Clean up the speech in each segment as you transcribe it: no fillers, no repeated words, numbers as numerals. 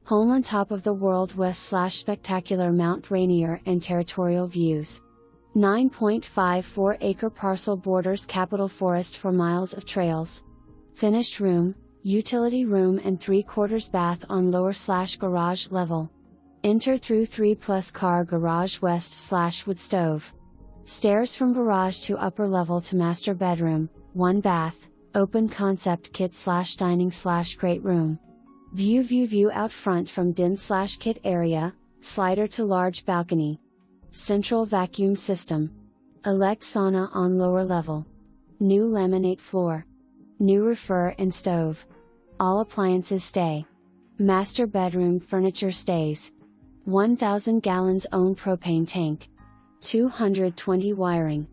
Home on top of the World West/spectacular Mt Rainier and territorial views. 9.54 acre parcel borders Capitol Forest for miles of trails. Finished room, utility room and 3/4 bath on lower/garage level. Enter through 3+ car garage west/wood stove. Stairs from garage to upper level to master bedroom, 1 bath, open concept kit/dining/great room. View out front from den/kit area, slider to large balcony. Central vacuum system. Elect sauna on lower level. New laminate floor. New refer and stove. All appliances stay. Master bedroom furniture stays. 1,000 gallons own propane tank. 220 wiring.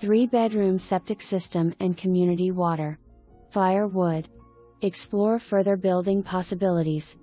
3-bedroom septic system and community water. Firewood. Explore further building possibilities.